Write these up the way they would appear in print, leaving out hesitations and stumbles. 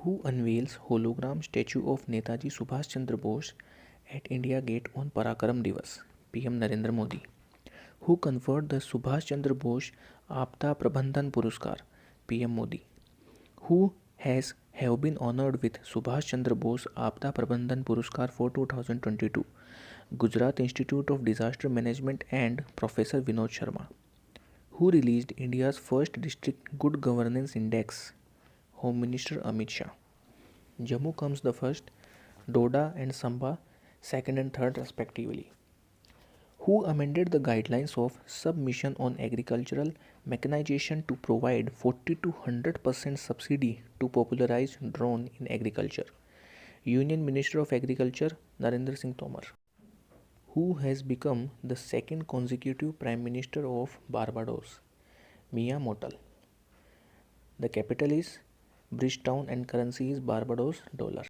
Who unveils hologram statue of Netaji Subhash Chandra Bose at India Gate on Parakaram Divas? PM Narendra Modi. Who conferred the Subhash Chandra Bose Aapda Prabandhan Puraskar? PM Modi. Who have been honored with Subhash Chandra Bose Aapda Prabandhan Puraskar for 2022? Gujarat Institute of Disaster Management and Professor Vinod Sharma. Who released India's first district good governance index? Home Minister Amit Shah. Jammu comes the first, Doda and Samba second and third respectively. Who amended the guidelines of submission on agricultural mechanization to provide 40 to 100% subsidy to popularize drone in agriculture? Union Minister of Agriculture Narendra Singh Tomar. Who has become the second consecutive Prime Minister of Barbados? Mia Mottley. The capital is Bridgetown and currency is Barbados dollar.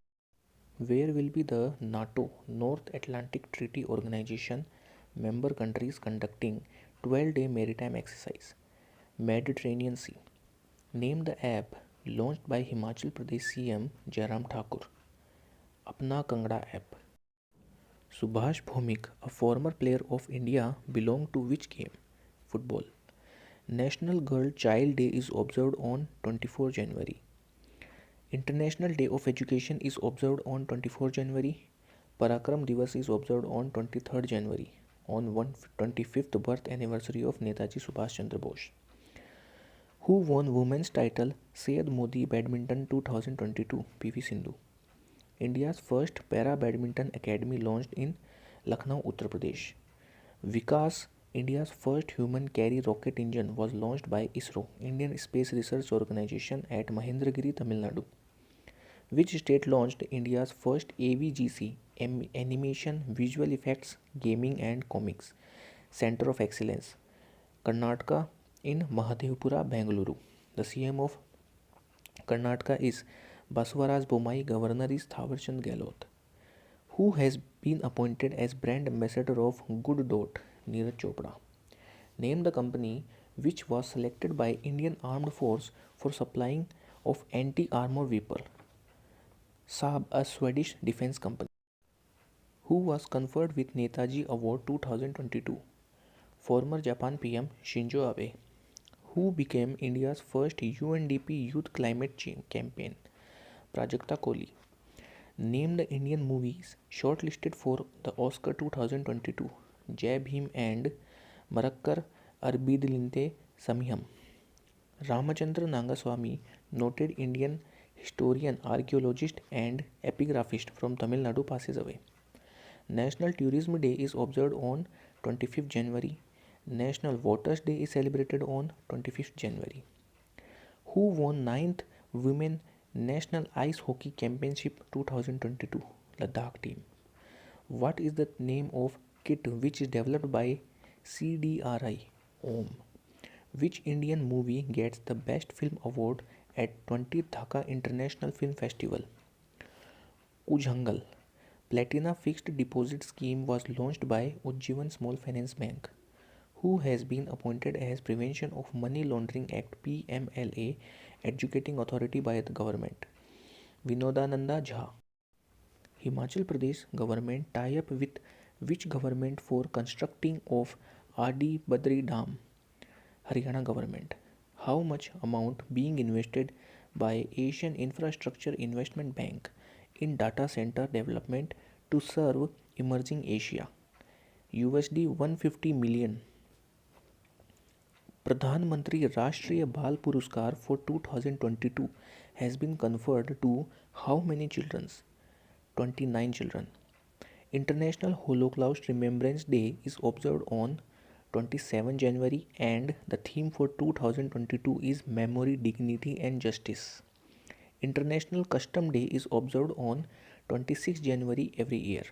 Where will be the NATO North Atlantic Treaty Organization member countries conducting 12-day maritime exercise? Mediterranean Sea. Name the app launched by Himachal Pradesh CM Jairam Thakur. Apna Kangda app. Subhash Bhomik, a former player of India, belonged to which game? Football. National Girl Child Day is observed on 24 January. International Day of Education is observed on 24 January. Parakaram Divas is observed on 23rd January, on 125th birth anniversary of Netaji Subhash Chandra Bose. Who won women's title Syed Modi Badminton 2022? PV Sindhu. India's first Para Badminton Academy launched in Lucknow, Uttar Pradesh. Vikas, India's first human carry rocket engine, was launched by ISRO, Indian Space Research Organization, at Mahendragiri, Tamil Nadu. Which state launched India's first AVGC Animation, Visual Effects, Gaming and Comics Center of Excellence? Karnataka, in Mahadevpura, Bengaluru. The CM of Karnataka is Basavaraj Bommai, Governor is Thawarchand Gehlot. Who has been appointed as brand ambassador of Good Dot? Neeraj Chopra. Name the company which was selected by Indian Armed Force for supplying of anti-armor weapon. Saab, a Swedish defense company. Who was conferred with Netaji Award 2022? Former Japan PM Shinzo Abe. Who became India's first UNDP Youth Climate Change Campaign? Prajakta Kohli. Name the Indian movies shortlisted for the Oscar 2022. Jai Bhim and Marakkar Arbidilinte Samiham. Ramachandra Nangaswamy, noted Indian historian, archaeologist and epigraphist from Tamil Nadu, passes away. National Tourism Day is observed on 25th January. National Voters Day is celebrated on 25th January. Who won 9th Women National Ice Hockey Championship 2022? Ladakh team. What is the name of kit which is developed by CDRI? OM. Which Indian movie gets the Best Film Award at 20th Dhaka International Film Festival? Ujhangal. Platina Fixed Deposit Scheme was launched by Ujjivan Small Finance Bank. Who has been appointed as Prevention of Money Laundering Act PMLA Educating Authority by the government? Vinodananda Jha. Himachal Pradesh government tie up with which government for constructing of Adi Badri Dam? Haryana government. How much amount being invested by Asian Infrastructure Investment Bank in data center development to serve emerging Asia? USD 150 million. Pradhan Mantri Rashtriya Bal Puraskar for 2022 has been conferred to how many children? 29 children. International Holocaust Remembrance Day is observed on 27 January and the theme for 2022 is Memory, Dignity and Justice. International Custom Day is observed on 26 January every year.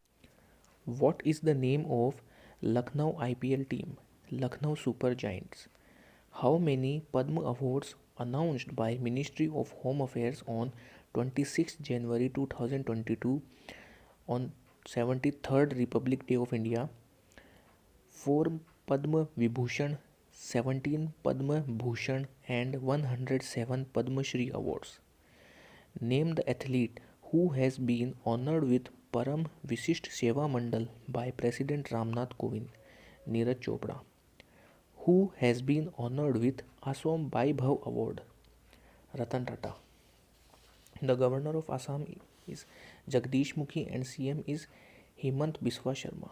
What is the name of Lucknow IPL team? Lucknow Super Giants. How many Padma Awards announced by Ministry of Home Affairs on 26 January 2022 on 73rd Republic Day of India? 4 Padma Vibhushan, 17 Padma Bhushan and 107 Padma Shri awards. Name the athlete who has been honored with Param Vishisht Seva Mandal by President Ramnath Kovind. Neeraj Chopra. Who has been honored with Assam Vaibhav Award? Ratan Tata. The governor of Assam is Jagdish Mukhi and CM is Hemant Biswa Sharma.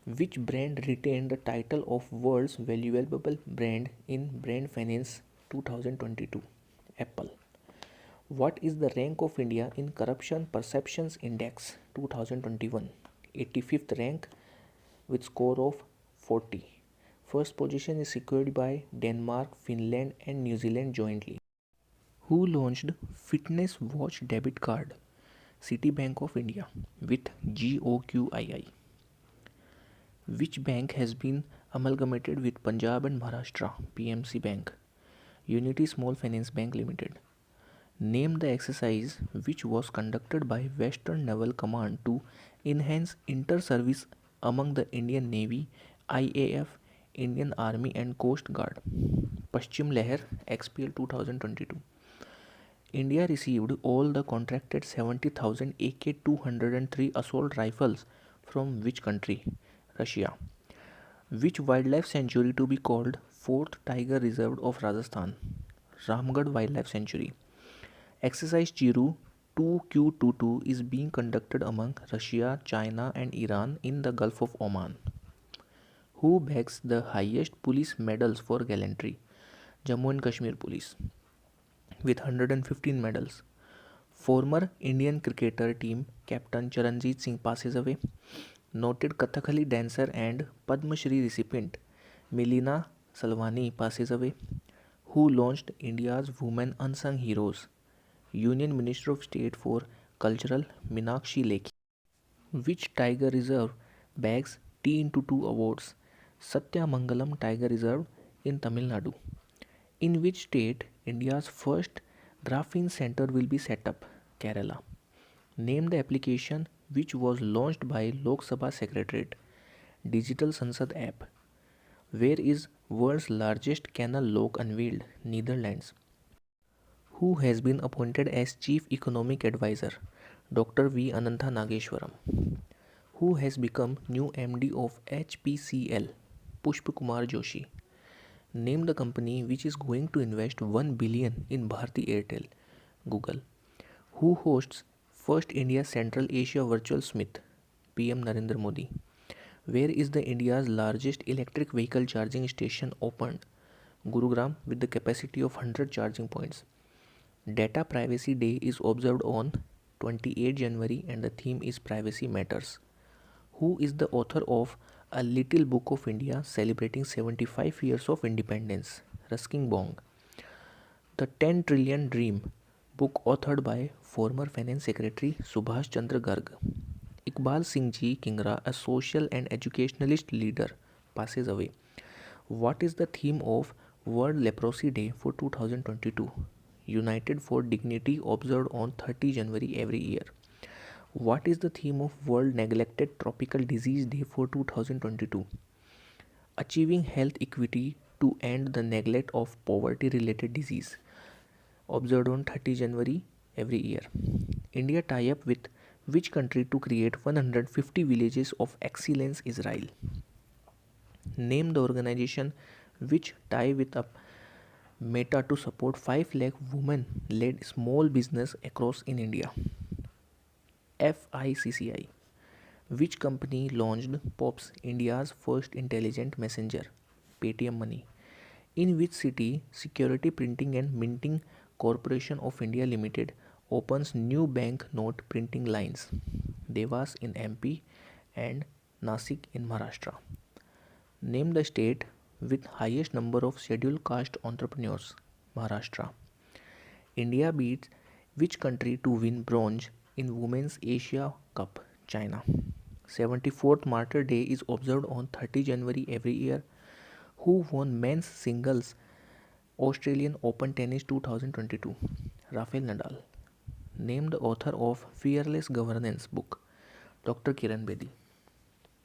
Which brand retained the title of World's Valuable Brand in Brand Finance 2022? Apple. What is the rank of India in Corruption Perceptions Index 2021? 85th rank with score of 40. First position is secured by Denmark, Finland and New Zealand jointly. Who launched Fitness Watch debit card? Citibank of India with GOQII. Which bank has been amalgamated with Punjab and Maharashtra? PMC Bank. Unity Small Finance Bank Limited. Name the exercise which was conducted by Western Naval Command to enhance inter-service among the Indian Navy, IAF, Indian Army and Coast Guard. Paschim Leher XPL 2022. India received all the contracted 70,000 AK-203 assault rifles from which country? Russia. Which wildlife sanctuary to be called 4th Tiger Reserve of Rajasthan? Ramgarh Wildlife Sanctuary. Exercise Chiru 2Q22 is being conducted among Russia, China and Iran in the Gulf of Oman. Who bags the highest police medals for gallantry? Jammu and Kashmir Police with 115 medals. Former Indian cricketer team captain Charanjit Singh passes away. Noted Kathakali dancer and Padma Shri recipient Melina Salvani passes away. Who launched India's Women Unsung Heroes? Union Minister of State for Cultural Meenakshi Lekhi. Which tiger reserve bags T/2 awards? Satyamangalam Tiger Reserve in Tamil Nadu. In which state India's first graphene center will be set up? Kerala. Name the application which was launched by Lok Sabha Secretariat. Digital Sansad app. Where is world's largest canal lock unveiled? Netherlands. Who has been appointed as Chief Economic Advisor? Dr. V. Anantha Nageshwaram. Who has become new MD of HPCL? Pushp Kumar Joshi. Name the company which is going to invest 1 billion in Bharti Airtel. Google. Who hosts First India Central Asia Virtual Summit? PM Narendra Modi. Where is the India's largest electric vehicle charging station opened? Gurugram with the capacity of 100 charging points. Data Privacy Day is observed on 28 January and the theme is Privacy Matters. Who is the author of A Little Book of India celebrating 75 years of independence? Ruskin Bong. The 10 Trillion Dream book authored by former Finance Secretary Subhash Chandra Garg. Iqbal Singh Ji Kingra, a social and educationalist leader, passes away. What is the theme of World Leprosy Day for 2022? United for Dignity, observed on 30 January every year. What is the theme of World Neglected Tropical Disease Day for 2022? Achieving health equity to end the neglect of poverty-related disease, observed on 30 January every year. India tie-up with which country to create 150 villages of excellence? Israel. Name the organization which tie with a Meta to support 5 lakh women-led small business across in India. FICCI. Which company launched POPs, India's first intelligent messenger? Paytm Money. In which city Security Printing and Minting Corporation of India Limited opens new bank note printing lines? Devas in MP and Nasik in Maharashtra. Name the state with highest number of scheduled caste entrepreneurs? Maharashtra. India beats which country to win bronze in Women's Asia Cup? China. 74th Martyr Day is observed on 30 January every year. Who won men's singles Australian Open Tennis 2022? Rafael Nadal. Name the author of Fearless Governance book. Dr. Kiran Bedi.